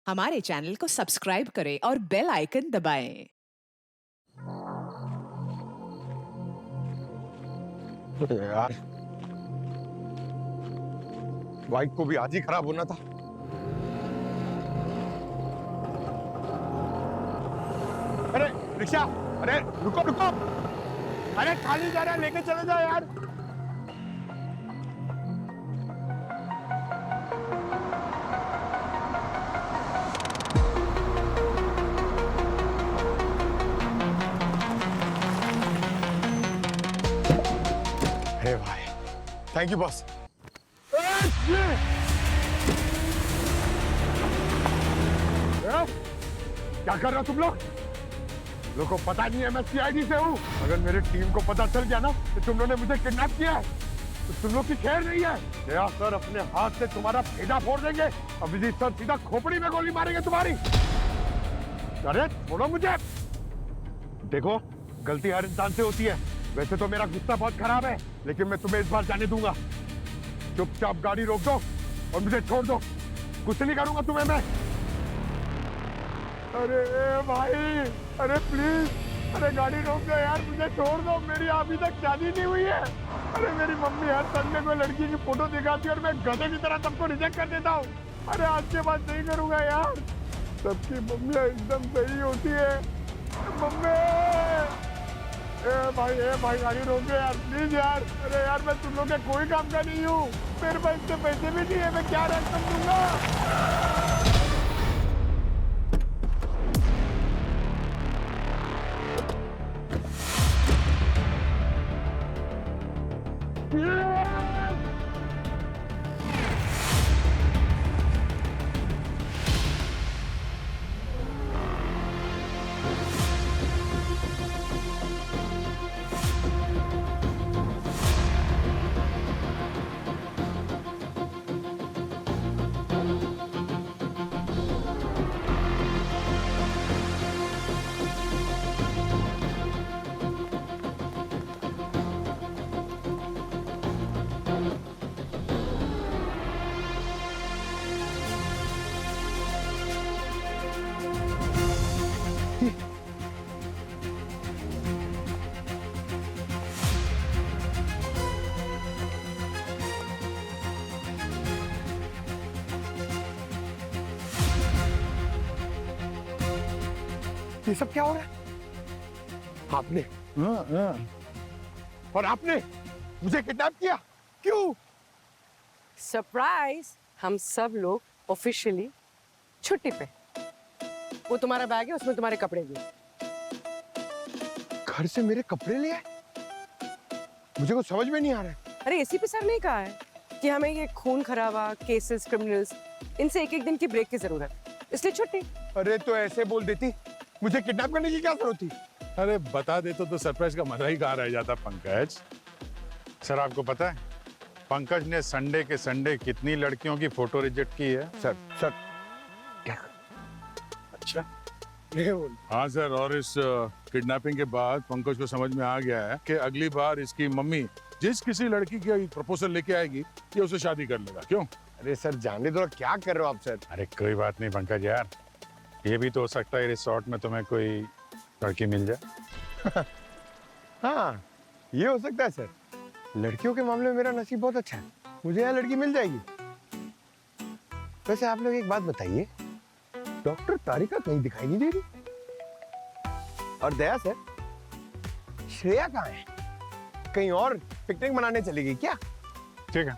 हमारे चैनल को सब्सक्राइब करें और बेल आइकन दबाएं। यार, बाइक को भी आज ही खराब होना था। अरे रिक्शा, अरे रुको रुको, अरे खाली जा रहा है, लेके चले जाओ यार। अरे भाई, थैंक यू बॉस। क्या कर रहे हो तुम लोग? को पता नहीं है मैं सीआईडी से हूँ। अगर मेरी टीम को पता चल गया ना कि तुम लोगों ने मुझे किडनैप किया है तो तुम लोग की खैर नहीं है। दया सर अपने हाथ से तुम्हारा फेटा फोड़ देंगे। अभिजीत सर सीधा खोपड़ी में गोली मारेंगे तुम्हारी। अरे छोड़ो मुझे। देखो, गलती हर इंसान से होती है। वैसे तो मेरा गुस्सा बहुत खराब है, लेकिन मैं तुम्हें इस बार जाने दूंगा। चुपचाप गाड़ी रोक दो और मुझे छोड़ दो। कुछ नहीं करूंगा तुम्हें मैं। अरे भाई, अरे प्लीज, अरे गाड़ी रोक दो यार, मुझे छोड़ दो। मेरी अभी तक शादी नहीं हुई है। अरे मेरी मम्मी हर संडे को लड़की की फोटो दिखाती है और मैं गधे की तरह सबको रिजेक्ट कर देता हूँ। अरे आज के बाद नहीं करूंगा यार। सबकी मम्मियाँ एकदम सही होती है। मम्मी, ए भाई गाड़ी रोक दो यार, प्लीज यार। अरे यार, मैं तुम लोग के कोई काम का नहीं हूँ। मेरे पास इतने पैसे भी नहीं है, मैं क्या रकम दूंगा। ये सब क्या हो रहा है? आपने और आपने मुझे किडनैप किया, क्यों? सरप्राइज, हम सब लोग ऑफिशियली छुट्टी पे। वो तुम्हारा बैग है, उसमें तुम्हारे कपड़े भी। घर से मेरे कपड़े ले आए? मुझे कुछ समझ में नहीं आ रहा है। अरे एसीपी सर ने कहा है कि हमें ये खून खराबा, केसेस, क्रिमिनल्स, इनसे एक एक दिन की ब्रेक की जरूरत है, इसलिए छुट्टी। अरे तो ऐसे बोल देती, मुझे किडनैप करने की क्या जरूरत थी? अरे बता दे तो सरप्राइज का मजा ही कहाँ रह जाता पंकज। सर आपको पता है पंकज ने संडे के संडे कितनी लड़कियों की फोटो रिजेक्ट की है? सर क्या? अच्छा, ये बोल। हाँ सर, और इस किडनैपिंग के बाद पंकज को समझ में आ गया है कि अगली बार इसकी मम्मी जिस किसी लड़की की प्रपोजल लेके आएगी ये उसे शादी कर लेगा। क्यों? अरे सर जाने दो, क्या कर रहे हो आप सर? अरे कोई बात नहीं पंकज यार, ये भी तो हो सकता है रिसोर्ट में तुम्हें कोई लड़की मिल जाए। हाँ, ये हो सकता है सर। लड़कियों के मामले में मेरा नसीब बहुत अच्छा है, मुझे यहाँ लड़की मिल जाएगी। वैसे आप लोग एक बात बताइए, डॉक्टर तारिका कहीं दिखाई नहीं दे रही। और दया सर, श्रेया कहाँ है? कहीं और पिकनिक मनाने चली गई क्या? ठीक है,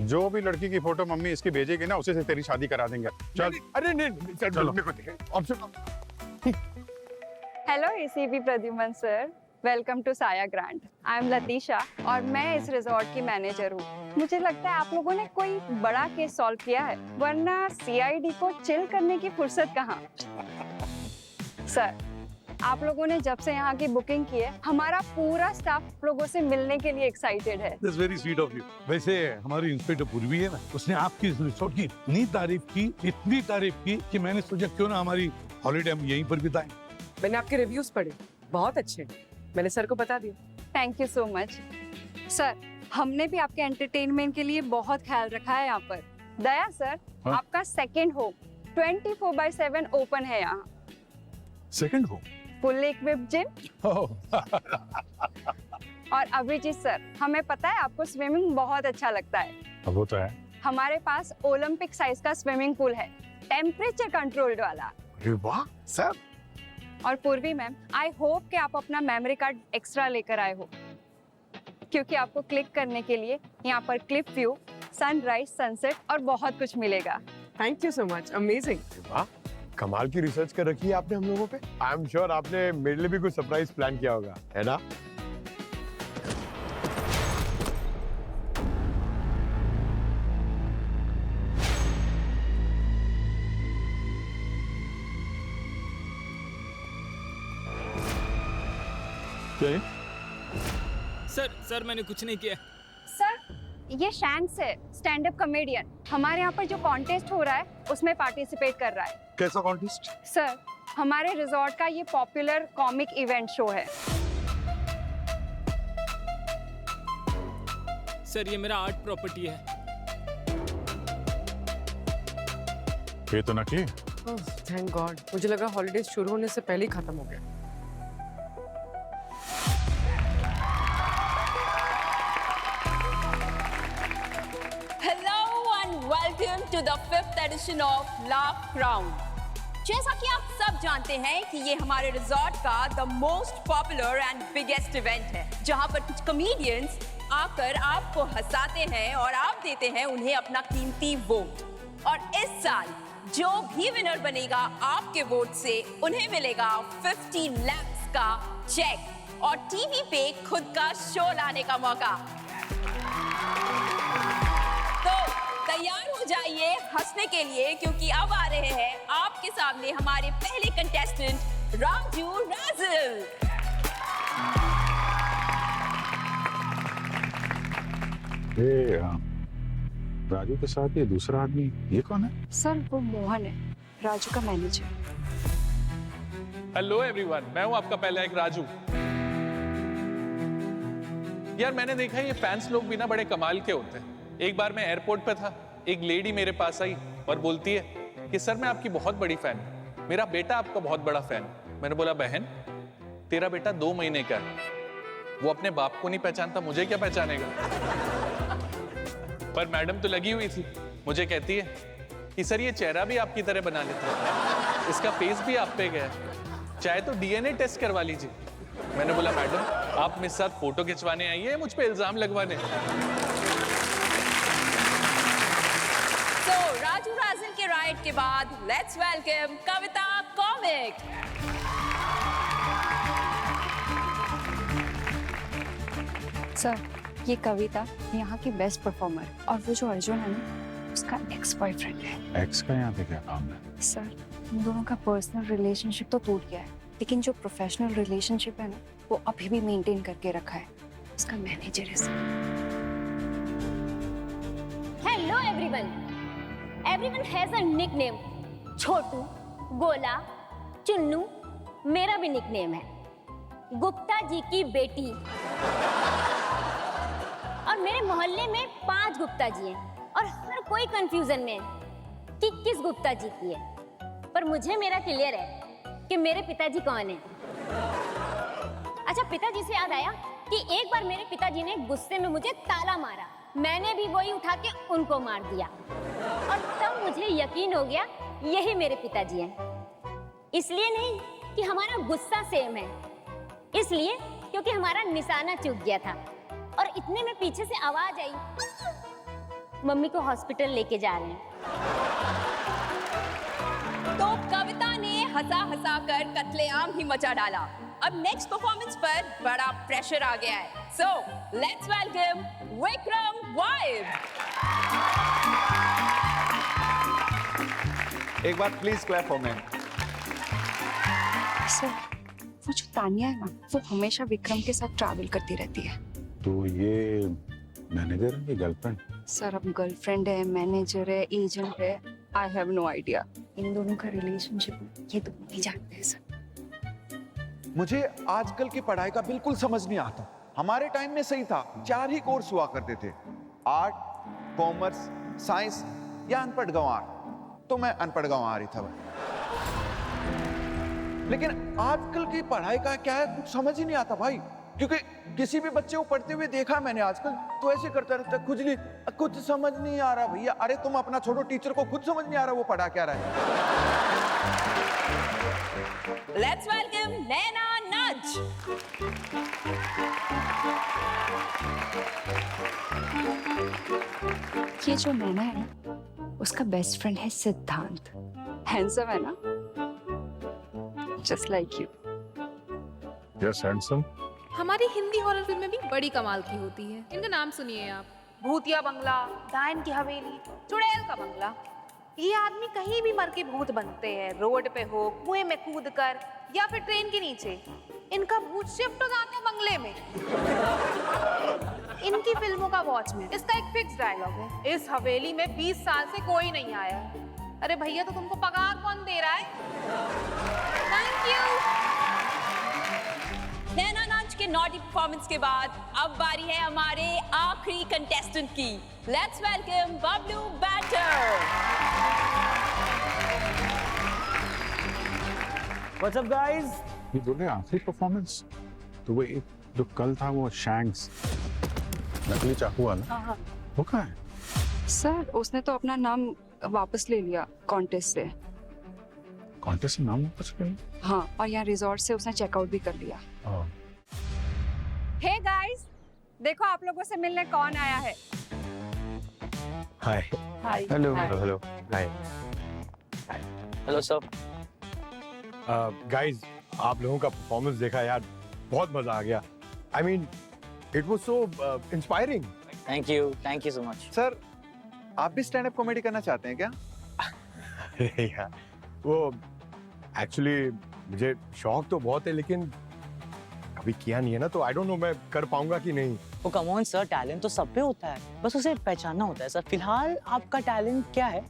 जो भी लड़की की फोटो मम्मी इसकी भेजेगी ना उसे से तेरी शादी करा देंगे। चल। अरे नहीं सर, चलो। Hello ACP Pradyuman sir, welcome to Saya Grand. I am Latisha और मैं इस रिजॉर्ट की मैनेजर हूँ। मुझे लगता है आप लोगों ने कोई बड़ा केस सॉल्व किया है, वरना सीआईडी को चिल करने की फुर्सत कहाँ। सर, आप लोगों ने जब से यहाँ की बुकिंग की है, हमारा पूरा स्टाफ लोगों से मिलने के लिए एक्साइटेड है। That's very sweet of you. वैसे हमारी इंस्पेक्टर पूर्वी है ना, उसने आपकी इस रिसोर्ट की इतनी तारीफ की कि मैंने सोचा क्यों ना हमारी हॉलीडे हम यहीं पर बिताएं। मैंने आपके रिव्यूज पढ़े, बहुत अच्छे, मैंने सर को बता दिया। Thank you so much sir. हमने भी आपके एंटरटेनमेंट के लिए बहुत ख्याल रखा है यहाँ पर। दया सर, हाँ? आपका सेकंड होम 24/7 ओपन है यहाँ। Second home. Full equipped gym. और अभिजीत सर, हमें पता है आपको स्विमिंग बहुत अच्छा लगता है। अब वो तो है। हमारे पास ओलंपिक साइज का स्विमिंग पूल है, टेम्परेचर कंट्रोल्ड वाला। अरे वाह सर। और पूर्वी मैम, आई होप कि आप अपना मेमोरी कार्ड एक्स्ट्रा लेकर आए हो, क्योंकि आपको क्लिक करने के लिए यहाँ पर क्लिप व्यू, सनराइज, सनसेट और बहुत कुछ मिलेगा। Thank you so much, amazing. वाह, कमाल की रिसर्च कर रखी है आपने हम लोगों पे। आई एम श्योर आपने मेरे लिए भी कुछ सरप्राइज प्लान किया होगा, है ना? सर मैंने कुछ नहीं किया। सर, ये शैंक्स है, स्टैंड अप कॉमेडियन। हमारे यहाँ पर जो कॉन्टेस्ट हो रहा है उसमें पार्टिसिपेट कर रहा है। कैसा कॉन्टेस्ट? सर, हमारे रिजॉर्ट का ये पॉपुलर कॉमिक इवेंट शो है। सर, ये मेरा आर्ट प्रॉपर्टी है। ये तो नकली। थैंक गॉड, मुझे लगा हॉलीडेज शुरू होने से पहले ही खत्म हो गया। Welcome to the 5th edition of Laugh Crown। जैसा कि आप सब जानते हैं कि ये हमारे रिजॉर्ट का the most popular and biggest event है, जहां पर कुछ कॉमेडियंस आकर आपको हंसाते हैं और आप देते हैं उन्हें अपना कीमती वोट। और इस साल जो भी विनर बनेगा आपके वोट से, उन्हें मिलेगा 50 lakhs का चेक और टीवी पे खुद का शो लाने का मौका। तैयार हो जाइए हंसने के लिए, क्योंकि अब आ रहे हैं आपके सामने हमारे पहले कंटेस्टेंट राजू राजल। ये राजू के साथ ये दूसरा आदमी, ये कौन है? सर, वो मोहन है, राजू का मैनेजर। हेलो एवरीवन, मैं हूं आपका पहला एक राजू। यार, मैंने देखा ये फैंस लोग भी ना बड़े कमाल के होते हैं। एक बार मैं एयरपोर्ट पे था, एक लेडी मेरे पास आई और बोलती है कि सर, मैं आपकी बहुत बड़ी फैन हूं, मेरा बेटा आपका बहुत बड़ा फैन। मैंने बोला, बहन, तेरा बेटा 2 महीने का है, वो अपने बाप को नहीं पहचानता, मुझे क्या पहचानेगा? पर मैडम तो लगी हुई थी, मुझे कहती है कि सर, ये चेहरा भी आपकी तरह बना लेता है, इसका फेस भी आप पे गया है, चाहे तो डीएनए टेस्ट करवा लीजिए। मैंने बोला, मैडम, आप मेरे साथ फोटो खिंचवाने आई है, मुझ पे इल्जाम लगवाने? राजू राजल के राइड के बाद let's welcome Kavita comic. Sir, ये कविता यहाँ की बेस्ट परफॉर्मर, और वो जो अर्जुन है ना, उसका एक्स बॉयफ्रेंड है। एक्स का यहाँ पे क्या काम है? सर, उन दोनों का पर्सनल रिलेशनशिप तो टूट गया है, लेकिन जो प्रोफेशनल रिलेशनशिप है ना, वो अभी भी मेंटेन करके रखा है। उसका मैनेजर है sir. Hello everyone, Everyone has a nickname। छोटू, गोला, चुन्नू, मेरा भी निकनेम है। गुप्ता जी की बेटी। और मेरे मोहल्ले में 5 गुप्ता जी हैं और हर कोई कंफ्यूजन में है कि किस गुप्ता जी की है। पर मुझे मेरा क्लियर है कि मेरे पिताजी कौन है। अच्छा, पिताजी से याद आया कि एक बार मेरे पिताजी ने गुस्से में मुझे ताला मारा, मैंने भी वही उठा के उनको मार दिया, और तब मुझे यकीन हो गया यही मेरे पिताजी हैं। इसलिए नहीं कि हमारा गुस्सा सेम है, इसलिए क्योंकि हमारा निशाना चूक गया था। और इतने में पीछे से आवाज आई, मम्मी को हॉस्पिटल लेके जा रहे हैं। तो कविता ने हंसा हंसा कर कत्लेआम ही मचा डाला। अब नेक्स्ट परफॉर्मेंस पर बड़ा प्रेशर आ गया है। So let's welcome Vikram vibe. एक बार please clap for me. Sir, वो जो तानिया है ना, वो हमेशा विक्रम के साथ ट्रैवल करती रहती है। तो ये मैनेजर है, ये गर्लफ्रेंड? सर, अब गर्लफ्रेंड है, मैनेजर है, एजेंट है, आई हैव नो आइडिया। इन दोनों का रिलेशनशिप ये दोनों नहीं जानते हैं सर। मुझे आजकल की पढ़ाई का बिल्कुल समझ नहीं आता। हमारे टाइम में सही था, 4 ही कोर्स हुआ करते थे, आर्ट, कॉमर्स, साइंस या अनपढ़ गंवार। तो मैं अनपढ़ गांव आ रही था भाई। लेकिन आजकल की पढ़ाई का क्या है कुछ समझ ही नहीं आता भाई, क्योंकि किसी भी बच्चे को पढ़ते हुए देखा मैंने आजकल तो ऐसे करता रहता है खुजली, कुछ समझ नहीं आ रहा भैया। अरे तुम अपना छोड़ो, टीचर को खुद समझ नहीं आ रहा वो पढ़ा क्या रहा है। Let's welcome Naina Nudge. ये जो नैना है ना, उसका बेस्ट फ्रेंड है सिद्धांत। हैंडसम है ना, just like you. Yes handsome. हमारी हिंदी हॉरर फिल्में भी बड़ी कमाल की होती है। इनका नाम सुनिए आप। भूतिया बंगला, डायन की हवेली, चुड़ैल का बंगला। ये आदमी कहीं भी मर के भूत बनते हैं, रोड पे हो, कुएं में कूद कर या फिर ट्रेन के नीचे। इनका भूत शिफ्ट हो जाता है बंगले में। इनकी फिल्मों का वॉचमैन, इसका एक फिक्स डायलॉग है, इस हवेली में 20 साल से कोई नहीं आया है। अरे भैया, तो तुमको पगार कौन दे रहा है? Thank you. नैना नाच के नॉटी परफॉर्मेंस के बाद अब बारी है हमारे आखिरी कंटेस्टेंट की। Let's welcome Bablu Batter. What's up guys? ये बोले आखिरी परफॉर्मेंस तो वो एक जो कल था वो शैंक्स नकली चाकू वाला, वो कहाँ है? सर, उसने तो अपना नाम वापस ले लिया कॉन्टेस्ट से। कॉन्टेस्ट से नाम वापस ले लिया? हाँ, और यहाँ रिजॉर्ट से उसने चेकआउट भी कर लिया। हे गाइस, देखो आप लोगों से मिलने कौन आया है। Hi. Hi. Hello hello hi. Hello sir. Guys, आप लोगों का परफॉर्मेंस देखा यार, बहुत मजा आ गया। I mean it was so inspiring. Thank you so much. Sir, आप भी स्टैंड अप कॉमेडी करना चाहते हैं क्या? यार, वो एक्चुअली मुझे शौक तो बहुत है, लेकिन कभी किया नहीं है ना, तो आई डोंट नो मैं कर पाऊंगा कि नहीं। ओ कम ऑन सर, टैलेंट तो सब पे होता है, बस उसे पहचानना होता है सर। फिलहाल आपका टैलेंट क्या है?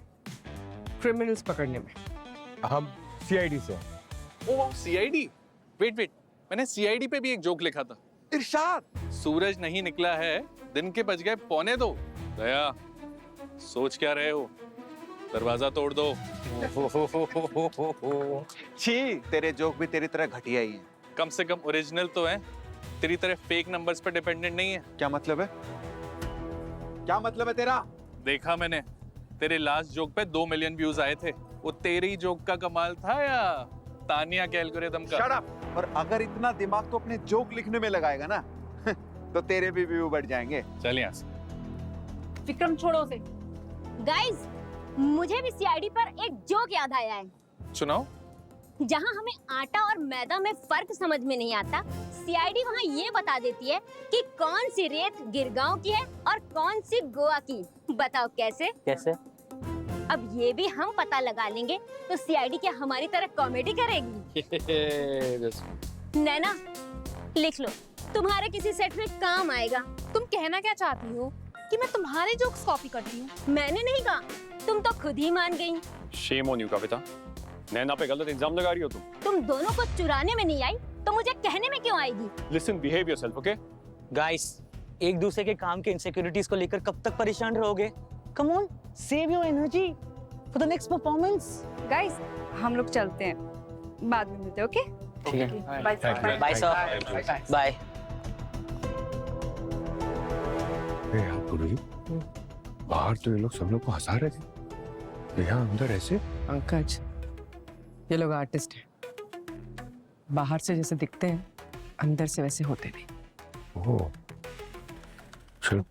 क्रिमिनल्स पकड़ने में। हम सीआईडी से। ओ सीआईडी। वेट, मैंने सीआईडी पे भी एक जोक लिखा था। इरशाद। सूरज नहीं निकला है, दिन के बज गए 1:45। दया, सोच क्या रहे हो? दरवाजा तोड़ दो। छी, तेरे जोक भी तेरी तरह घटिया ही है। कम से कम ओरिजिनल तो है, तेरी तरह फेक नंबर्स पर डिपेंडेंट नहीं है। क्या मतलब है? क्या मतलब है तेरा? देखा मैंने, तेरे लास्ट जोक पे 2 मिलियन व्यूज आए थे। वो तेरी जोक का कमाल था या तानिया के एल्गोरिथम का? Shut up. और अगर इतना दिमाग तो अपने जोक लिखने में लगाएगा ना तो तेरे भी व्यू बढ़ जाएंगे। चल यहाँ से। विक्रम छोड़ो से। गाइस, मुझे भी सीआईडी पर एक जोक याद आया है। सुनाओ। जहां हमें आटा और मैदा में फर्क समझ में नहीं आता, सीआईडी वहां ये बता देती है कि कौन सी रेत गिरगांव की है और कौन सी गोवा की। बताओ कैसे? कैसे? अब ये भी हम पता लगा लेंगे तो सीआईडी क्या हमारी तरह कॉमेडी करेगी? नैना, लिख लो, तुम्हारे किसी सेट में काम आएगा। तुम कहना क्या चाहती हो कि मैं तुम्हारे जोक्स कॉपी करती हूँ? मैंने नहीं कहा, तुम तो खुद ही मान गई। शेम ऑन यू कविता, नैना पे गलत इल्जाम लगा रही हो तुम। तुम दोनों को चुराने में नहीं आई तो मुझे कहने में क्यों आएगी? Listen, behave yourself, okay? Guys, एक दूसरे के काम के इनसिक्योरिटीज को लेकर कब तक परेशान रहोगे? Come on, save your energy for the next performance. Guys, हम लोग चलते हैं, बाद में मिलते हैं, ओके? ठीक है। Bye sir. Bye sir. Bye. बाहर तो ये लोग सब लोग को हंसा रहे थे, यहाँ अंदर ऐसे। पंकज, ये लोग आर्टिस्ट हैं। बाहर से जैसे दिखते हैं, अंदर से वैसे होते नहीं। ओह, चलो।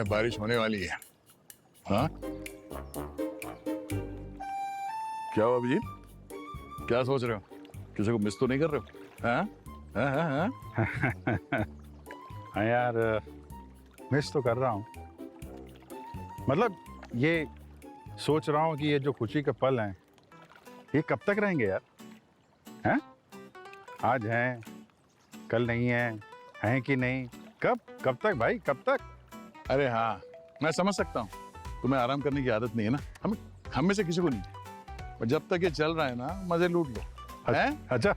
बारिश होने वाली है। हाँ, क्या हुआ अभिजीत? क्या सोच रहे हो? किसी को मिस तो नहीं कर रहे हो? हाँ हाँ हाँ हाँ। हाँ यार, मिस तो कर रहा हूँ। मतलब ये सोच रहा हूँ कि ये जो खुशी के पल हैं, ये कब तक रहेंगे यार? हैं? आज हैं, कल नहीं हैं कि नहीं? कब तक भाई, कब तक? अरे हाँ, मैं समझ सकता हूँ, तुम्हें आराम करने की आदत नहीं है ना, हम में से किसी को नहीं। और जब तक ये चल रहा है ना, मजे लूट लो। अच्छा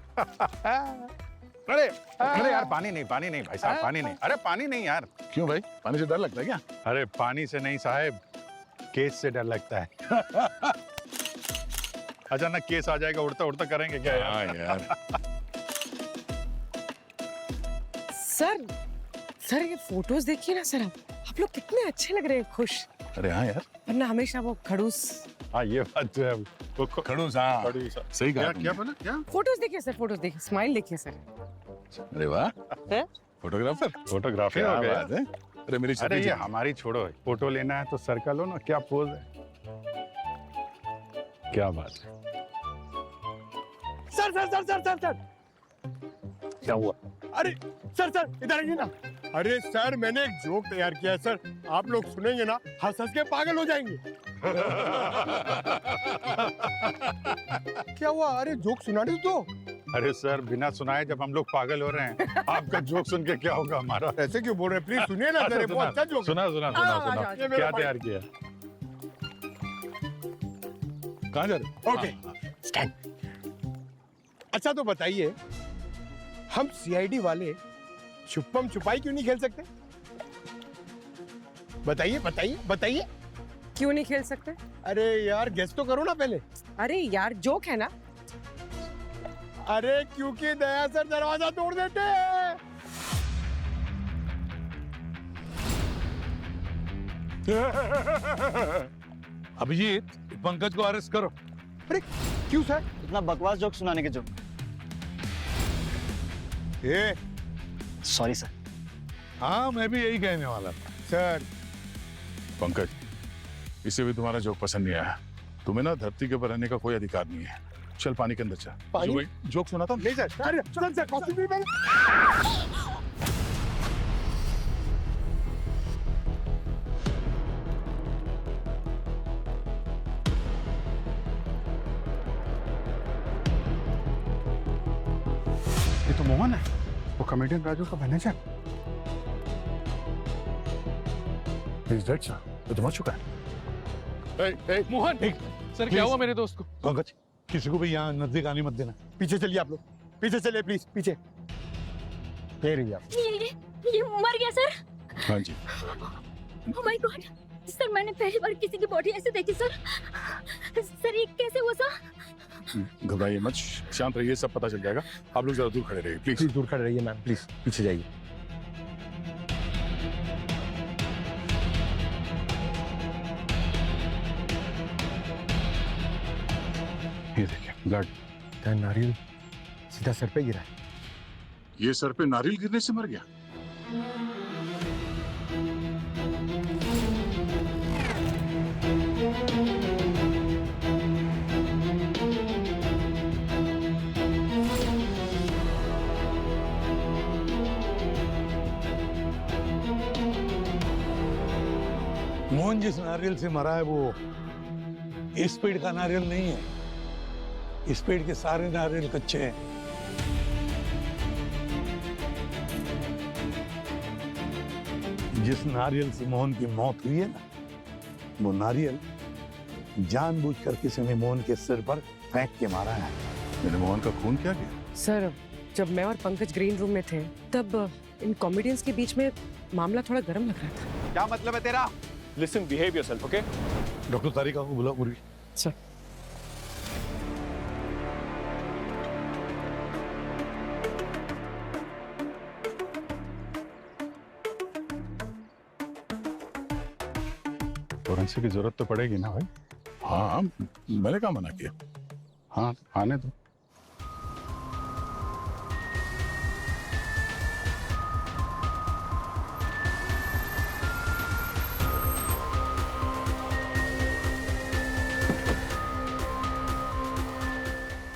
अरे यार पानी नहीं भाई साहब, पानी नहीं, अरे पानी नहीं यार। क्यों भाई, पानी से डर लगता है क्या? अरे पानी से नहीं साहब, केस से डर लगता है। अचानक केस आ जाएगा, उड़ता उड़ता करेंगे क्या यार? सर ये फोटोज देखिए ना सर, आप लोग कितने अच्छे लग रहे हैं, खुश। अरे हाँ यार, वरना हमेशा वो खड़ूस। हाँ ये बात तो है, वो खड़ूस, हाँ सही कहा। क्या बोला क्या? फोटोज देखिए सर, फोटोज देखिए, स्माइल देखिए सर। अरे वाह, फोटोग्राफर फोटोग्राफी हो गया। अरे मेरी अरे ये हमारी छोड़ो, फोटो लेना है तो सर का लो ना, क्या पोज है, क्या बात है। Sir sir sir sir sir sir क्या हुआ? अरे सर इधर आइए ना। अरे सर मैंने एक जोक तैयार किया है सर, आप लोग सुनेंगे ना हंस हंस के पागल हो जाएंगे। क्या हुआ? अरे जोक सुनाने दो। अरे सर बिना सुनाए जब हम लोग पागल हो रहे हैं, आपका जोक सुन के क्या होगा हमारा? ऐसे क्यों बोल रहे हैं? प्लीज सुनिए ना सर, बहुत अच्छा जोक। सुना क्या तैयार किया? कहाँ जा रहे? Okay stand. अच्छा तो बताइए, हम सीआईडी वाले छुपम छुपाई क्यों नहीं खेल सकते? बताइए बताइए बताइए। क्यों नहीं खेल सकते? अरे यार गेस तो करो ना पहले। अरे यार जोक है ना। अरे क्योंकि दया सर दरवाजा तोड़ देते हैं। अभिजीत, पंकज को अरेस्ट करो। अरे क्यों सर? इतना बकवास जोक सुनाने के जो। Sorry sir. हाँ मैं भी यही कहने वाला था सर। पंकज, इसे भी तुम्हारा जोक पसंद नहीं आया। तुम्हें ना धरती के ऊपर रहने का कोई अधिकार नहीं है। चल पानी के अंदर चल। पानी? जोक सुना था? नहीं सर। अरे चल सर, कॉफी पी पहले। ये तो मोहन है, वो कॉमेडियन राजू का मैनेजर। He's dead, sir. वो तो मर चुका है। मोहन, सर क्या हुआ मेरे दोस्त को? पंकज किसी को भी यहाँ नजदीक आने मत देना। पीछे चलिए आप लोग, पीछे चलिए प्लीज, पीछे। ये मर गया सर। हाँ जी। ओह माय गॉड सर, मैंने पहली बार किसी की बॉडी ऐसे देखी सर। सर ये कैसे हुआ सर? घबराइए मत, शांत रहिए, सब पता चल जाएगा। आप लोग जरा दूर खड़े रहिए प्लीज। दूर खड़े रहिए मैम, प्लीज पीछे जाइए। ये देखिए ब्लड। नारियल सीधा सर पे गिरा है। ये सर पे नारियल गिरने से मर गया? मोहन जिस नारियल से मरा है वो इस पेड़ का नारियल नहीं है। इस पेड़ के सारे नारियल कच्चे हैं। जिस नारियल से मोहन की मौत हुई है ना, वो नारियल जानबूझकर किसी ने मोहन के सिर पर फेंक के मारा है। मैंने मोहन का खून क्या किया? सर जब मैं और पंकज ग्रीन रूम में थे तब इन कॉमेडियंस के बीच में मामला थोड़ा गर्म लग रहा था। क्या मतलब है तेरा? Listen, behave yourself, okay? Doctor Tarika को बुला पूरी। सर फोरेंसिक की जरूरत तो पड़ेगी ना भाई? हाँ, मैंने कहा मना किया। हाँ आने दो।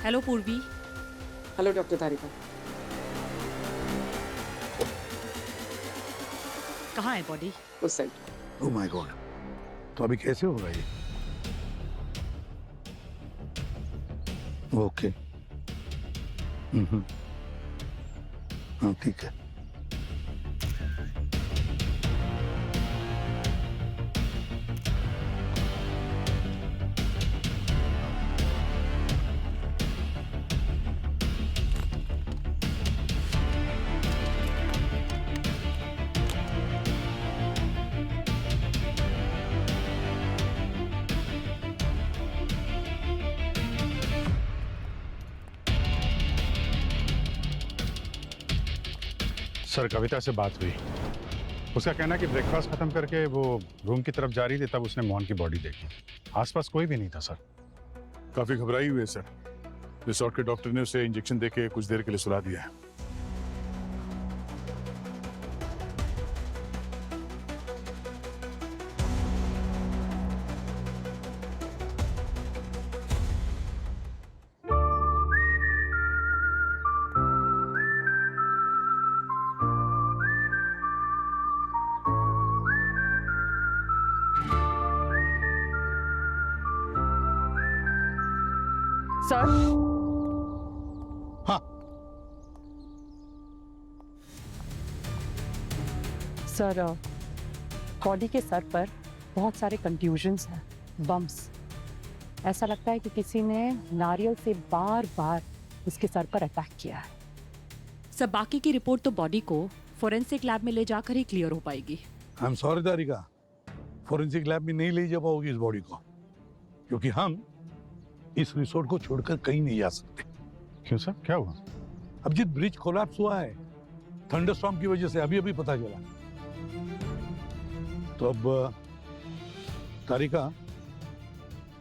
हेलो पूर्वी। हेलो डॉक्टर तारिका। कहाँ है बॉडी? उस साइड। ओह माय गॉड, तो अभी कैसे होगा ये? ओके, हाँ ठीक है। सर कविता से बात हुई, उसका कहना है कि ब्रेकफास्ट खत्म करके वो रूम की तरफ जा रही थी, तब उसने मोहन की बॉडी देखी। आसपास कोई भी नहीं था सर। काफी घबराई हुई है सर। रिसोर्ट के डॉक्टर ने उसे इंजेक्शन देके कुछ देर के लिए सुला दिया है। सर हाँ सर, बॉडी के सर पर बहुत सारे कंट्यूजन्स हैं, बम्स। ऐसा लगता है कि किसी ने नारियल से बार बार उसके सर पर अटैक किया है। सर बाकी की रिपोर्ट तो बॉडी को फोरेंसिक लैब में ले जाकर ही क्लियर हो पाएगी। I am sorry Tarika, forensic lab में नहीं ले जा पाओगी इस बॉडी को, क्योंकि हम इस रिसोर्ट को छोड़कर कहीं नहीं जा सकते। क्यों सर, क्या हुआ? अब जिस ब्रिज कोलैप्स हुआ है थंडरस्टॉर्म की वजह से, अभी अभी पता चला। तो अब तारिका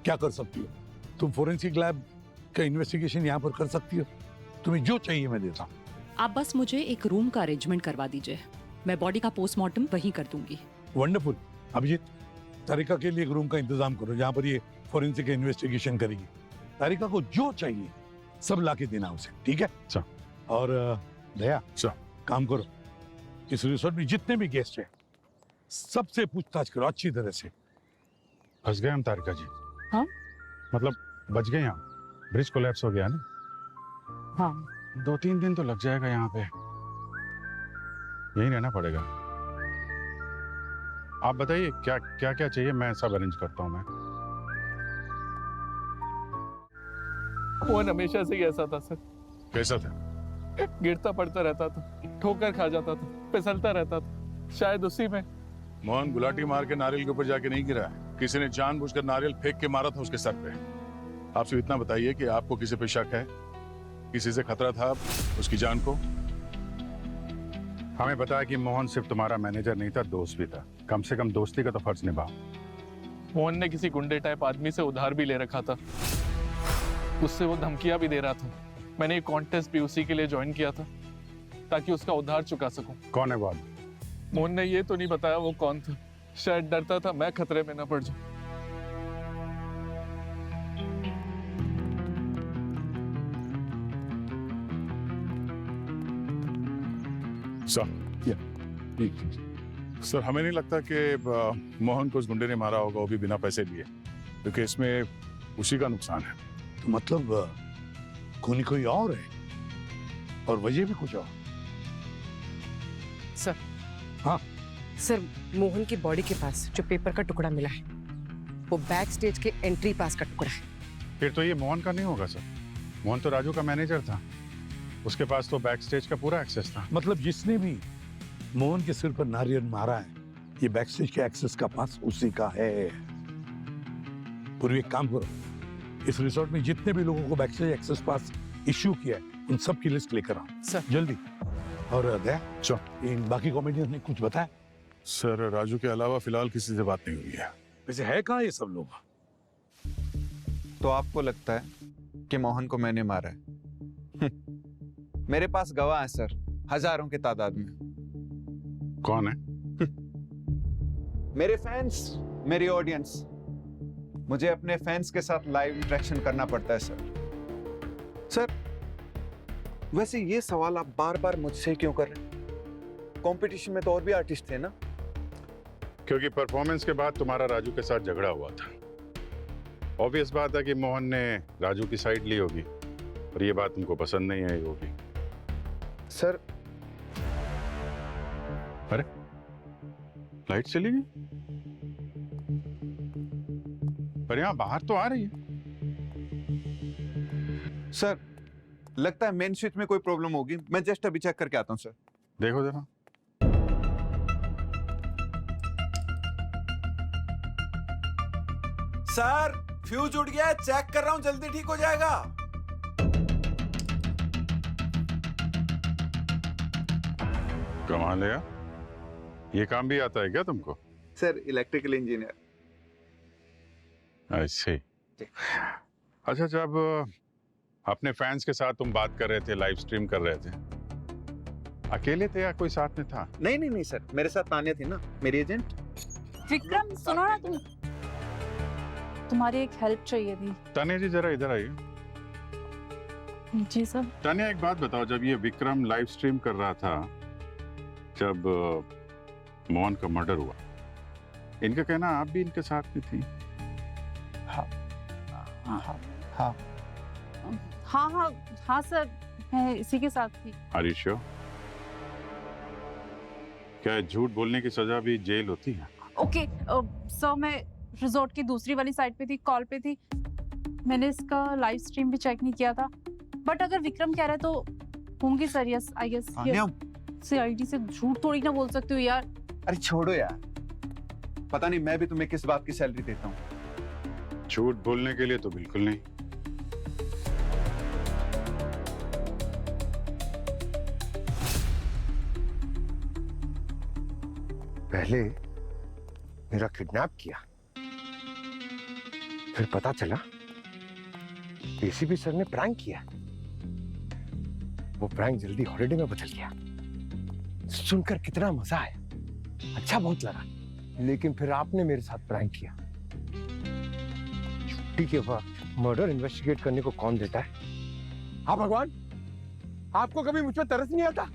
क्या कर सकती हो? तुम फोरेंसिक लैब का इन्वेस्टिगेशन यहाँ पर कर सकती हो, तुम्हें जो चाहिए मैं देता हूँ। आप बस मुझे एक रूम का अरेंजमेंट करवा दीजिए, मैं बॉडी का पोस्टमार्टम वहीं कर दूंगी। वंडरफुल। अभिजीत, तारिका के लिए एक रूम का इंतजाम करो जहाँ पर ये फोरेंसिक इन्वेस्टिगेशन करेगी। तारिका को जो चाहिए सब लाके देना उसे, ठीक है? सर। और दया सर, काम करो, इस रिसोर्ट में जितने भी गेस्ट हैं सबसे पूछताछ करो अच्छी तरह से। फंस गए हम तारिका जी। हाँ? मतलब बच गए हम, ब्रिज कोलैप्स हो गया ना। हाँ। 2-3 दिन तो लग जाएगा यहाँ पे, यहीं रहना पड़ेगा। आप बताइए क्या क्या क्या चाहिए, मैं सब अरेंज करता हूँ। मैं मोहन हमेशा से ही ऐसा था सर। कैसा था? गिरता पड़ता रहता था, ठोकर खा जाता था, फिसलता रहता था, शायद उसी में। मोहन गुलाटी मार के नारियल के ऊपर जाके नहीं गिरा है, किसी ने जानबूझकर नारियल फेंक के मारा था उसके सर पे। आपसे इतना बताइए कि आपको किसी पे शक है, किसी से खतरा था उसकी जान को? हमें बताया कि मोहन सिर्फ तुम्हारा मैनेजर नहीं था, दोस्त भी था। कम से कम दोस्ती का तो फर्ज निभाओ। मोहन ने किसी गुंडे टाइप आदमी से उधार भी ले रखा था, उससे वो धमकियां भी दे रहा था। मैंने ये कॉन्टेस्ट भी उसी के लिए ज्वाइन किया था ताकि उसका उधार चुका सकूं। कौन है वो आदमी? मोहन ने ये तो नहीं बताया वो कौन था, शायद डरता था मैं खतरे में ना पड़ जाऊं। सर, हमें नहीं लगता कि मोहन को उस गुंडे ने मारा होगा, वो भी बिना पैसे लिए, क्योंकि इसमें उसी का नुकसान है। तो मतलब खूनी कोई और है और वजह भी कुछ और। सर। हाँ सर, मोहन की बॉडी के पास जो पेपर का टुकड़ा मिला है वो बैक स्टेज के एंट्री पास का टुकड़ा है। फिर तो ये मोहन का नहीं होगा सर। मोहन तो राजू का मैनेजर था, उसके पास तो बैक स्टेज का पूरा एक्सेस था। मतलब जिसने भी मोहन के सिर पर नारियल मारा है, ये बैक स्टेज के एक्सेस का पास उसी का है। पूर्वी एक काम करो, इस रिसोर्ट में जितने भी लोगों को बैक स्टेज एक्सेस पास इश्यू किया है उन सब की लिस्ट लेकर आओ सर, जल्दी। और दया, इन बाकी कॉमेडियंस ने कुछ बताया? सर, राजू के अलावा फिलहाल किसी से बात नहीं हुई है। वैसे है कहाँ ये सब लोग? तो आपको लगता है कि मोहन को मैंने मारा है? मेरे पास गवाह है सर, हजारों की तादाद में। कौन है? मेरे फैंस, मेरी ऑडियंस। मुझे अपने फैंस के साथ लाइव इंटरेक्शन करना पड़ता है सर। वैसे ये सवाल आप बार बार मुझसे क्यों कर रहे हैं? कंपटीशन में तो और भी आर्टिस्ट थे ना? क्योंकि परफॉर्मेंस के बाद तुम्हारा राजू के साथ झगड़ा हुआ था। ऑब्वियस बात है कि मोहन ने राजू की साइड ली होगी और ये बात तुमको पसंद नहीं आई होगी। सर, अरे लाइट चली गई, पर यहाँ बाहर तो आ रही है। सर, लगता है मेन स्विच में कोई प्रॉब्लम होगी। मैं जस्ट अभी चेक करके आता हूँ सर। देखो जरा। सर, फ्यूज उड़ गया है, चेक कर रहा हूँ, जल्दी ठीक हो जाएगा। कमाल है यार, ये काम भी आता है क्या तुमको? Sir electrical engineer. ऐसे। अच्छा, जब अपने फैंस के साथ तुम बात कर रहे थे, लाइव स्ट्रीम कर रहे थे, अकेले थे या कोई साथ में था? नहीं सर, मेरे साथ तान्या थी ना, मेरी एजेंट। विक्रम सुनो ना, तुम्हारी एक हेल्प चाहिए थी। तान्या जी जरा इधर आइए। जी सर। तान्या एक बात बताओ, जब ये विक्रम लाइव स्ट्रीम कर रहा था, जब मोहन का मर्डर हुआ, इनका कहना आप भी इनके साथ में थी? हाँ सर, मैं इसी के साथ थी। Are you sure? क्या झूठ बोलने की सजा भी जेल होती है? ओके सर, मैं रिजॉर्ट की दूसरी वाली साइड पे थी, कॉल पे थी। मैंने इसका लाइव स्ट्रीम भी चेक नहीं किया था, बट अगर विक्रम कह रहा है तो होंगी sir. Yes I guess. CID से झूठ थोड़ी ना बोल सकते हो यार। अरे छोड़ो यार, पता नहीं मैं भी तुम्हें किस बात की सैलरी देता हूँ। झूठ बोलने के लिए तो बिल्कुल नहीं। पहले मेरा किडनैप किया, फिर पता चला एसीपी सर ने प्रैंक किया। वो प्रैंक जल्दी हॉलिडे में बदल गया। सुनकर कितना मजा आया, अच्छा बहुत लगा। लेकिन फिर आपने मेरे साथ प्रैंक किया। छुट्टी के वक्त मर्डर इन्वेस्टिगेट करने को कौन देता है? हाँ भगवान, आपको कभी मुझ पर तरस नहीं आता?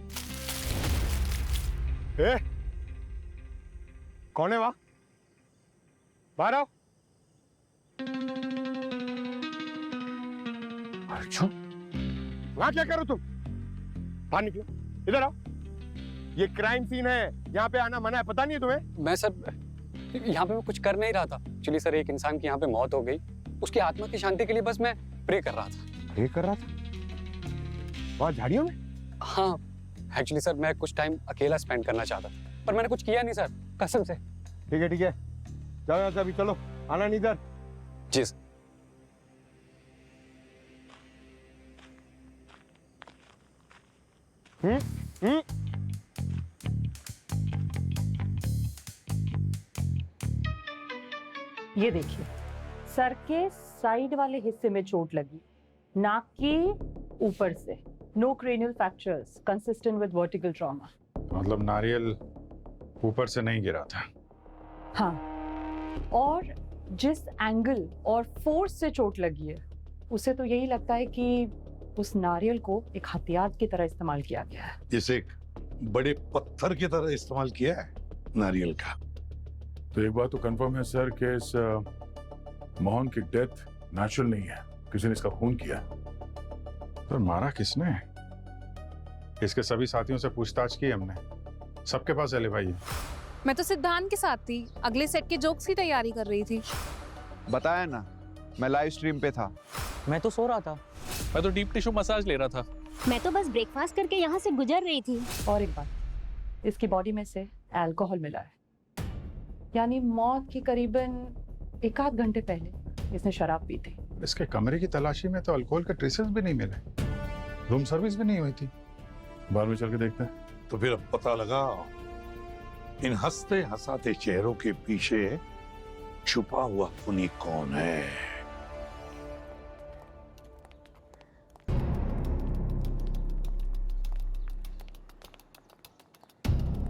कौन है वहां? बाहर आओ। अर्जुन, वहां क्या करो तुम? बाहर निकलो, इधर आओ। ये क्राइम सीन है, यहाँ पे आना मना है, पता नहीं है तुम्हें? मैं सर यहाँ पे मैं कुछ कर नहीं रहा था। एक्चुअली सर, एक इंसान की यहाँ पे मौत हो गई, उसकी आत्मा की शांति के लिए बस मैं प्रे कर रहा था। प्रे कर रहा था? वहाँ झाड़ियों में? हाँ, एक्चुअली सर मैं कुछ टाइम अकेला स्पेंड करना चाहता, पर मैंने कुछ किया नहीं सर, कसम से। ठीक है जाओ यहाँ से अभी, चलो, आना नहीं इधर। जी सर। ये देखिए, सर के साइड वाले हिस्से में चोट लगी, नाक के ऊपर से। No cranial fractures, consistent with vertical trauma. मतलब नारियल ऊपर से नहीं गिरा था? हाँ, और जिस एंगल और फोर्स से चोट लगी है, उसे तो यही लगता है कि उस नारियल को एक हथियार की तरह इस्तेमाल किया गया है। जैसे एक बड़े पत्थर की तरह इस्तेमाल किया है नारियल का। तो एक बात तो कंफर्म है सर कि इस मोहन की डेथ नेचुरल नहीं है, किसी ने इसका खून किया। तो मारा किसने? इसके सभी साथियों से पूछताछ की हमने, सबके पास एलिबाई है। मैं तो सिद्धांत के साथ थी, अगले सेट के जोक्स की तैयारी कर रही थी। बताया ना, मैं लाइव स्ट्रीम पे था। मैं तो सो रहा था। मैं तो डीप टिश्यू मसाज ले रहा था। मैं तो बस ब्रेकफास्ट करके यहाँ से गुजर रही थी। और एक बात, इसकी बॉडी में से अल्कोहल मिला है, यानी मौत के करीबन 1 आध घंटे पहले इसने शराब पी थी। इसके कमरे की तलाशी में तो अल्कोहल के ट्रेसेस भी नहीं मिले, रूम सर्विस भी नहीं हुई थी। बाहर में चल के देखते हैं। तो फिर अब पता लगा इन हंसते हंसाते चेहरों के पीछे छुपा हुआ खूनी कौन है।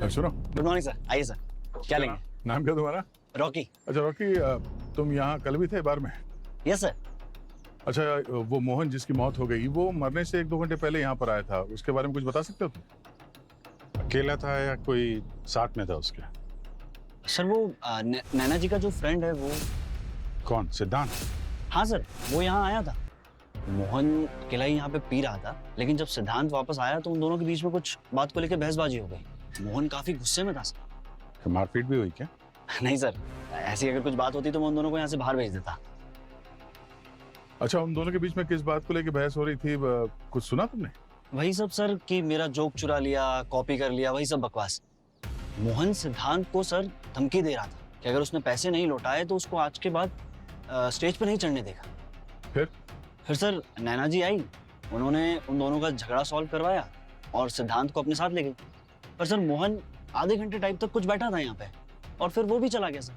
सुनो। गुड मॉर्निंग सर, आइए सर, क्या लेंगे? नाम क्या तुम्हारा? रॉकी। अच्छा रॉकी, तुम यहाँ कल भी थे बार में? Yes sir. अच्छा, वो मोहन जिसकी मौत हो गई, वो मरने से 1-2 घंटे पहले यहाँ पर आया था, उसके बारे में कुछ बता सकते हो तुम? अकेला था या कोई साथ में था उसके? सर वो नैना जी का जो फ्रेंड है वो। कौन, सिद्धांत? हाँ सर, वो यहाँ आया था। मोहन अकेला ही यहाँ पे पी रहा था, लेकिन जब सिद्धांत वापस आया तो उन दोनों के बीच में कुछ बात को लेकर बहसबाजी हो गई। मोहन काफी गुस्से में था सर। मारपीट भी हुई क्या? नहीं सर, ऐसी अगर कुछ बात होती तो मैं उन दोनों को यहाँ से बाहर भेज देता। अच्छा, उन दोनों के बीच में किस बात को लेकर बहस हो रही थी, कुछ सुना तुमने? वही सब सर कि मेरा जोक चुरा लिया, कॉपी कर लिया, वही सब बकवास। मोहन सिद्धांत को सर धमकी दे रहा था कि अगर उसने पैसे नहीं लौटाए तो उसको आज के बाद स्टेज पर नहीं चढ़ने देगा। फिर सर नैना जी आई, उन्होंने उन दोनों का झगड़ा सॉल्व करवाया और सिद्धांत को अपने साथ ले गई। पर सर मोहन आधे घंटे टाइम तक कुछ बैठा था यहाँ पे और फिर वो भी चला गया सर।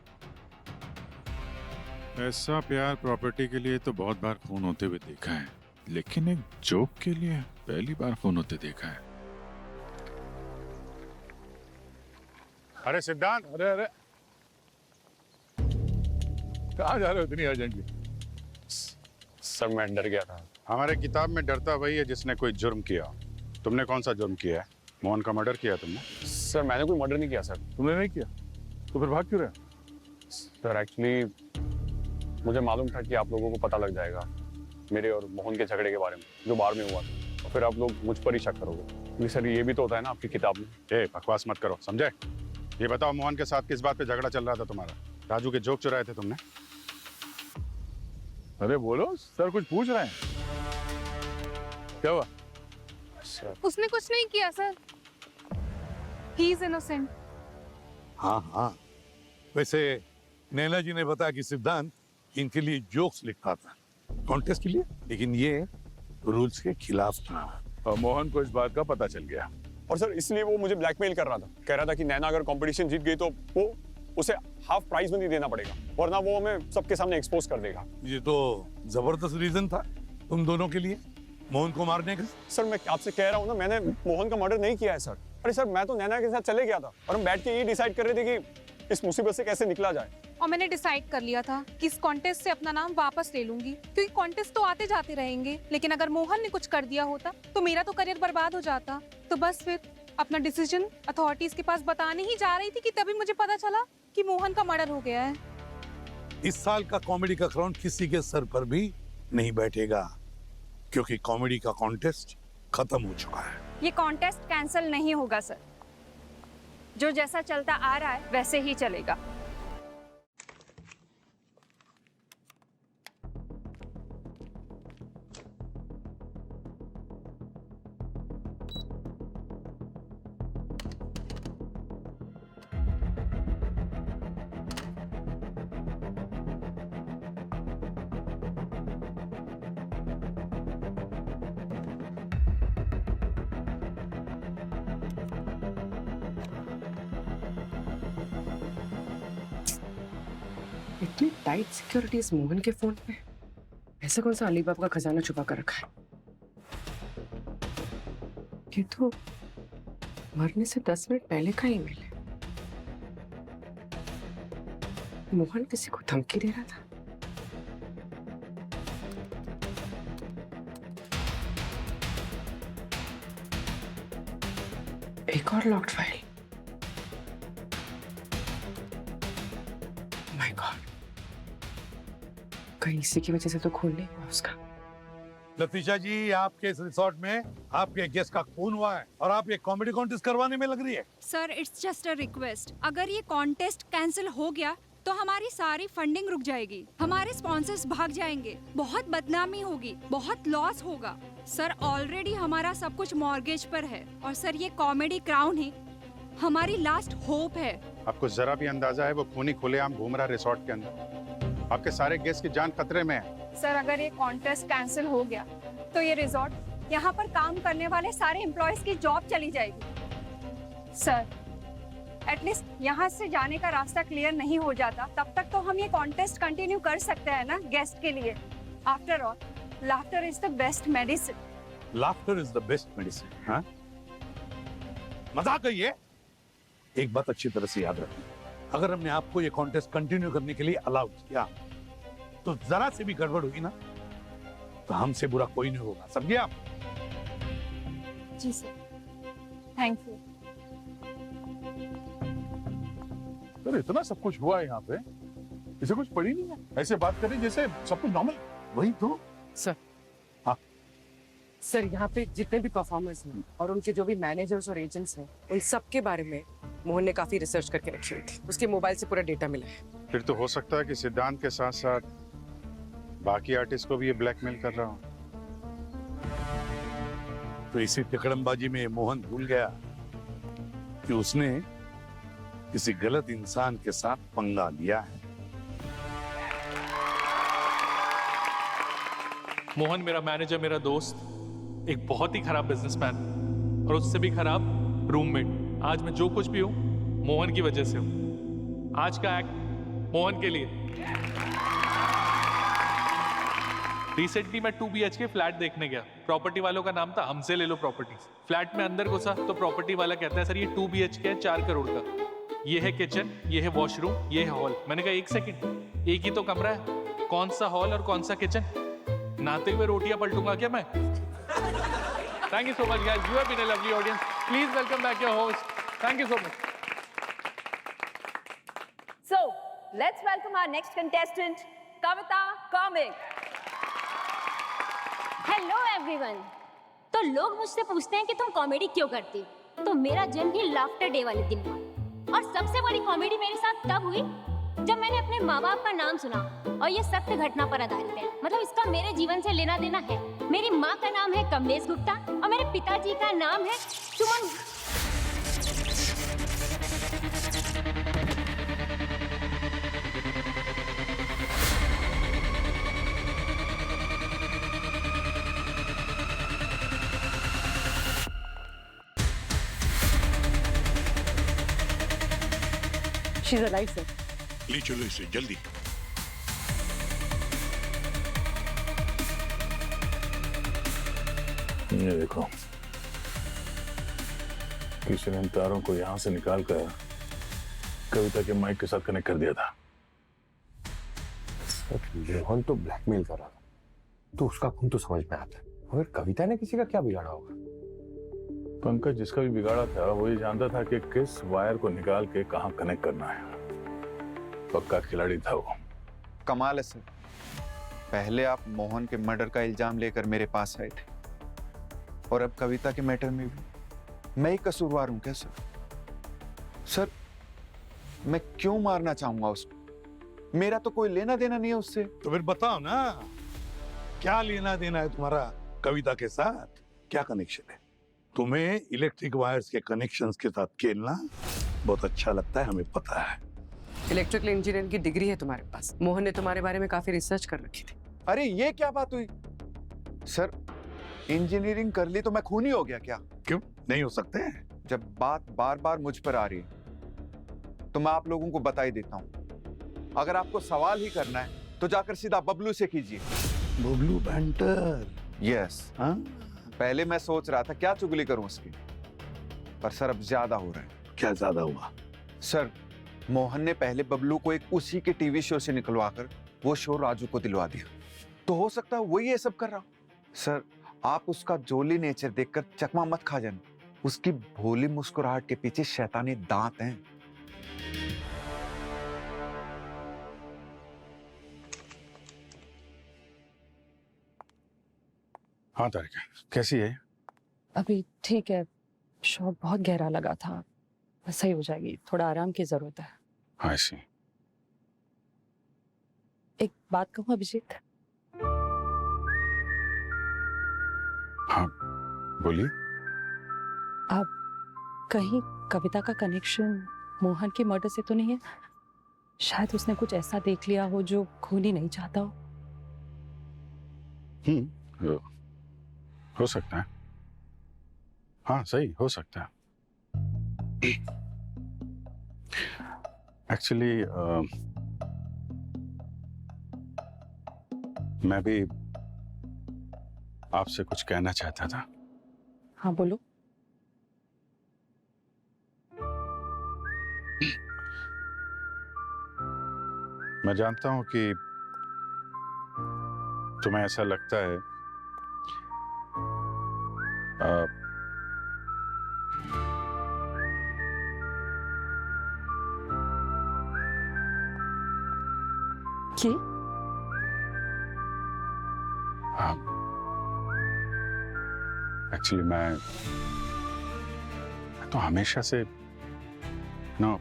ऐसा प्यार प्रॉपर्टी के लिए तो बहुत बार खून होते हुए देखा है, लेकिन एक जोक के लिए पहली बार खून होते देखा है। अरे सिद्धांत, अरे अरे कहाँ जा रहे हो इतनी अर्जेंटली? सर मैं डर गया था। हमारे किताब में डरता वही है जिसने कोई जुर्म किया। तुमने कौन सा जुर्म किया है? मोहन का मर्डर किया तुमने? सर मैंने कोई मर्डर नहीं किया सर। तुमने नहीं किया तो फिर भाग क्यों रहे? सर एक्चुअली मुझे मालूम था कि आप लोगों को पता लग जाएगा मेरे और मोहन के झगड़े के बारे में जो बार में हुआ था, और फिर आप लोग मुझ पर ही शक करोगे। क्योंकि सर ये भी तो होता है ना आपकी किताब में। बकवास मत करो, समझे? ये बताओ मोहन के साथ किस बात पे झगड़ा चल रहा था तुम्हारा? राजू के जोक चुराए थे तुमने? अरे बोलो, सर कुछ पूछ रहे हैं। क्या हुआ? सर उसने कुछ नहीं किया सर, ही इज इनोसेंट। हाँ हाँ, वैसे नैना जी ने बताया कि सिद्धांत इनके लिए जोक्स लिखता था कॉन्टेस्ट के लिए, लेकिन ये रूल्स के खिलाफ था और मोहन को इस बात का पता चल गया और सर इसलिए वो मुझे ब्लैकमेल कर रहा था। कह रहा था कि नैना अगर कंपटीशन जीत गई तो वो उसे हाफ प्राइस मनी देना पड़ेगा, वरना वो हमें सबके सामने एक्सपोज कर देगा। ये तो जबरदस्त रीजन था तुम दोनों के लिए मोहन को मारने का। सर मैं आपसे कह रहा हूँ ना, मैंने मोहन का मर्डर नहीं किया है सर। अरे सर मैं तो नैना के साथ चले गया था और हम बैठ के ये डिसाइड कर रहे थे कि इस मुसीबत से कैसे निकला जाए। और मैंने डिसाइड कर लिया था कि इस कॉन्टेस्ट से अपना नाम वापस ले लूंगी, क्योंकि कॉन्टेस्ट तो आते जाते रहेंगे, लेकिन अगर मोहन ने कुछ कर दिया होता तो मेरा तो करियर बर्बाद हो जाता। तो बस फिर अपना डिसीजन अथॉरिटीज के पास बताने ही जा रही थी कि तभी मुझे पता चला कि मोहन का मर्डर हो गया है। इस साल का कॉमेडी का क्राउन किसी के सर पर भी नहीं बैठेगा, क्योंकि कॉमेडी का कॉन्टेस्ट खत्म हो चुका है। ये कॉन्टेस्ट कैंसिल नहीं होगा सर, जो जैसा चलता आ रहा है वैसे ही चलेगा। इतनी टाइट सिक्योरिटी इस मोहन के फोन पे, ऐसा कौन सा अलीबाबा का खजाना छुपा कर रखा है? ये तो मरने से 10 मिनट पहले का ईमेल है। मोहन किसी को धमकी दे रहा था। एक और लॉक्ड फाइल। माय गॉड, कहीं इसी की वजह से तो खून नहीं हुआ उसका। लतीशा जी, आपके इस रिसोर्ट में आपके गेस्ट का खून हुआ है और आप ये कॉमेडी कॉन्टेस्ट करवाने में लग रही है। Sir it's just a request, अगर ये कॉन्टेस्ट कैंसिल हो गया तो हमारी सारी फंडिंग रुक जाएगी, हमारे स्पॉन्सर्स भाग जाएंगे, बहुत बदनामी होगी, बहुत लॉस होगा। सर ऑलरेडी हमारा सब कुछ मॉर्गेज पर है और सर ये कॉमेडी क्राउन ही हमारी लास्ट होप है। आपको जरा भी अंदाजा है वो खूनी खुलेआम घूम रहा रिसोर्ट के अंदर? आपके सारे गेस्ट की जान खतरे में है। सर अगर ये कॉन्टेस्ट कैंसिल हो गया तो ये रिजॉर्ट, यहाँ पर काम करने वाले सारे एम्प्लॉयज की जॉब चली जाएगी। सर एटलीस्ट यहाँ से जाने का रास्ता क्लियर नहीं हो जाता तब तक तो हम ये कॉन्टेस्ट कंटिन्यू कर सकते हैं ना गेस्ट के लिए। After all laughter is the best medicine. Laughter is the best medicine. हाँ, मजाक है ये। एक बात अच्छी तरह से याद रखना, अगर हमने आपको ये कॉन्टेस्ट कंटिन्यू करने के लिए अलाउ किया तो जरा से भी गड़बड़ हुई ना तो हमसे बुरा कोई नहीं होगा, समझे आप? जी सर, थैंक यू। सर इतना सब कुछ हुआ है यहाँ पे, इसे कुछ पड़ी नहीं है। ऐसे बात करें जैसे सब कुछ नॉर्मल। वही तो सर। हाँ सर, यहाँ पे जितने भी परफॉर्मर्स हैं और उनके जो भी मैनेजर्स और एजेंट्स हैं, उन सब के बारे में मोहन ने काफी रिसर्च करके रखी हुई थी। उसके मोबाइल से पूरा डेटा मिला है। फिर तो हो सकता है कि सिद्धांत के साथ साथ बाकी आर्टिस्ट को भी ये ब्लैकमेल कर रहा हूँ। तो इसी तिकड़मबाजी में मोहन भूल गया कि उसने किसी गलत इंसान के साथ पंगा लिया है। मोहन मेरा मैनेजर, मेरा दोस्त, एक बहुत ही खराब बिजनेसमैन और उससे भी खराब रूममेट। आज मैं जो कुछ भी हूं मोहन की वजह से हूं। आज का एक्ट मोहन के लिए। रिसेंटली मैं 2 BHK फ्लैट देखने गया। प्रॉपर्टी वालों का नाम था हमसे ले लो प्रॉपर्टीज। फ्लैट में अंदर घुसा तो प्रॉपर्टी वाला कहता है सर ये 2 BHK है 4 करोड़ का। ये है किचन, ये है वॉशरूम, ये है हॉल। मैंने कहा 1 सेकंड, एक ही तो कमरा है, कौन सा हॉल और कौन सा किचन? नहाते हुए रोटियां पलटूंगा क्या मैं? Thank you so much guys, you have been a lovely audience. Please welcome back your host. Thank you so much. So, let's welcome our next contestant, Kavita Comic. Hello everyone. तो लोग मुझसे पूछते हैं कि तुम कॉमेडी क्यों करती हो? तो मेरा जन्म ही लाफ्टर डे वाले दिन हुआ। और सबसे बड़ी कॉमेडी मेरे साथ तब हुई जब मैंने अपने माँ बाप का नाम सुना और ये सत्य घटना पर आधारित है। मतलब इसका मेरे जीवन से लेना देना है। मेरी माँ का नाम है कमलेश गुप्ता और मेरे पिताजी का नाम है सुमन। She's alive, sir. ले चलो इसे जल्दी। ये देखो, किसी ने इन तारों को यहां से निकाल कर कविता के माइक के साथ कनेक्ट कर दिया था। मोहन तो ब्लैकमेल कर रहा था, तो उसका खून तो समझ में आता है। मगर कविता ने किसी का क्या बिगाड़ा होगा? पंकज जिसका भी बिगाड़ा था वो ये जानता था कि किस वायर को निकाल के कहां कनेक्ट करना है। पक्का खिलाड़ी था वो। कमाल है सर, पहले आप मोहन के मर्डर का इल्जाम लेकर मेरे पास आए थे और अब कविता के मैटर में भी मैं ही कसूरवार हूं क्या सर? सर मैं क्यों मारना चाहूंगा उसको? मेरा तो कोई लेना देना नहीं है उससे। तो फिर बताओ ना, क्या लेना देना है तुम्हारा कविता के साथ? क्या कनेक्शन है? तुम्हें इलेक्ट्रिक वायर्स के कनेक्शंस के साथ खेलना बहुत अच्छा लगता है, हमें पता है। इलेक्ट्रिकल इंजीनियरिंग की डिग्री है तुम्हारे पास। मोहन ने तुम्हारे बारे में काफी रिसर्च कर रखी थी। अरे ये क्या बात हुई सर? इंजीनियरिंग कर ली तो मैं खूनी हो गया क्या? क्यों नहीं हो सकते हैं? जब बात बार बार मुझ पर आ रही है तो मैं आप लोगों को बता ही देता हूं। अगर आपको सवाल ही करना है तो जाकर सीधा बबलू से कीजिए। बबलू बैंटर? यस। पहले मैं सोच रहा था क्या चुगली करूं उसकी, पर सर अब ज्यादा हो रहा है। क्या ज्यादा हुआ? सर मोहन ने पहले बबलू को एक उसी के टीवी शो से निकलवाकर वो शो राजू को दिलवा दिया, तो हो सकता है वही ये सब कर रहा हो। सर आप उसका जोली नेचर देखकर चकमा मत खा जाना, उसकी भोली मुस्कुराहट के पीछे शैतानी दांत हैं। हाँ तारिका, कैसी है? अभी ठीक है, शॉक बहुत गहरा लगा था, बस सही हो जाएगी। थोड़ा आराम की जरूरत है। हाँ सी। एक बात कहूँ अभिजीत? हाँ बोलिए। आप कहीं कविता का कनेक्शन मोहन के मर्डर से तो नहीं है? शायद उसने कुछ ऐसा देख लिया हो जो खून ही नहीं चाहता हो। हो सकता है। हाँ सही हो सकता है। एक्चुअली मैं भी आपसे कुछ कहना चाहता था। हाँ बोलो। मैं जानता हूं कि तुम्हें ऐसा लगता है कि एक्चुअली मैं तो हमेशा से नो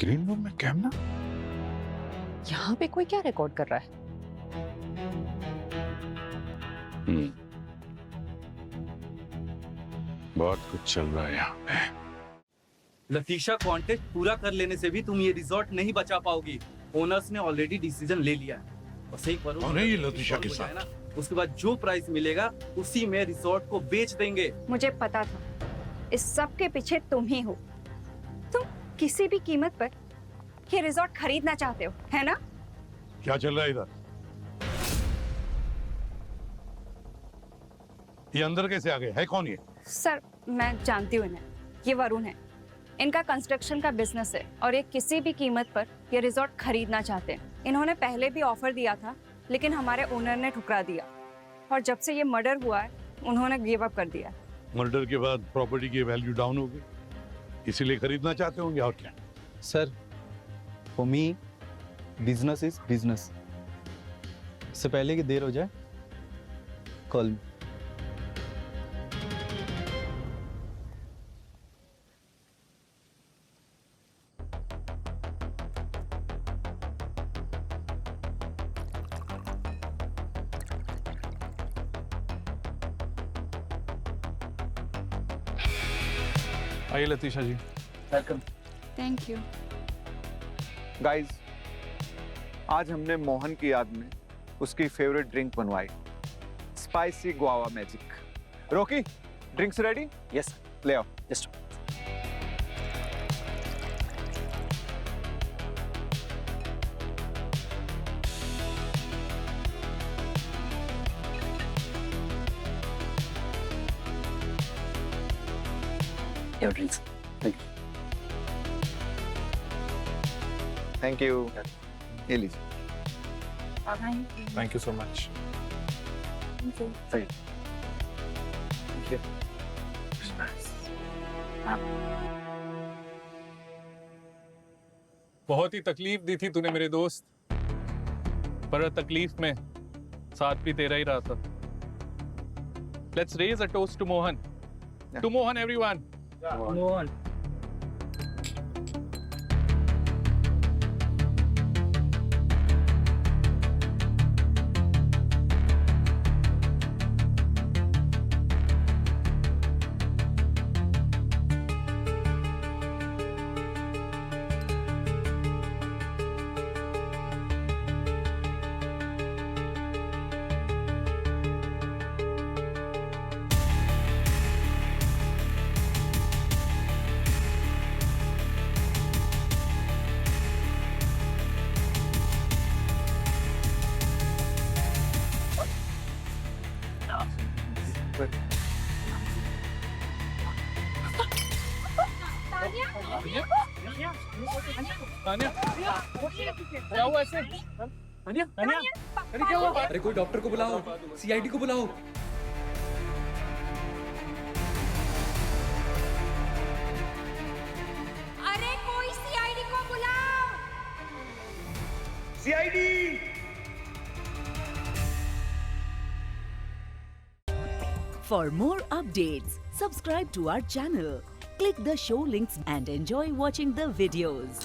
ग्रीन रूम में कैमरा? यहाँ पे कोई क्या रिकॉर्ड कर रहा है? बहुत कुछ चल रहा है यहाँ पे। लतीशा, कॉन्टेस्ट पूरा कर लेने से भी तुम ये रिजॉर्ट नहीं बचा पाओगी। ओनर्स ने ऑलरेडी डिसीजन ले लिया है। और सही करो, कौन है ये लतीशा के हो जाए साथ? ना, उसके बाद जो प्राइस मिलेगा उसी में रिजॉर्ट को बेच देंगे। मुझे पता था इस सब के पीछे तुम ही हो। तुम किसी भी कीमत पर ये रिजॉर्ट खरीदना चाहते हो, है ना? क्या चल रहा है इधर? ये अंदर कैसे आ गए? है कौन ये? सर, मैं जानती हूँ इन्हें। ये वरुण है। इनका कंस्ट्रक्शन का बिजनेस है और ये किसी भी कीमत पर ये रिजॉर्ट खरीदना चाहते हैं। इन्होंने पहले भी ऑफर दिया था, लेकिन हमारे ओनर ने ठुकरा दिया। और जब से ये मर्डर हुआ है, उन्होंने गिव अप कर दिया। मर्डर के बाद प्रॉपर्टी की वैल्यू डाउन हो गई, इसीलिए खरीदना चाहते होंगे। और क्या? Sir, for me business is business. इससे पहले कि देर हो जाए, कॉल। आइए लतीशा जी। वेलकम। Thank you. गाइस, आज हमने मोहन की याद में उसकी फेवरेट ड्रिंक बनवाई, spicy guava magic. Rocky, drinks ready? Yes, ले आओ। Yes. Your drinks. Thank you. Thank you. ये लीजिए। Thank you so much. बहुत ही तकलीफ दी थी तूने मेरे दोस्त, पर तकलीफ में साथ भी तेरा ही रहा था। Let's raise a toast to Mohan. To Mohan, everyone. Mohan. Tania, क्या हुआ ऐसे? तानिया, तानिया, अरे क्या हुआ? अरे कोई डॉक्टर को बुलाओ, सीआईडी को बुलाओ। अरे कोई सीआईडी को बुलाओ। CID. For more updates, subscribe to our channel, click the show links and enjoy watching the videos.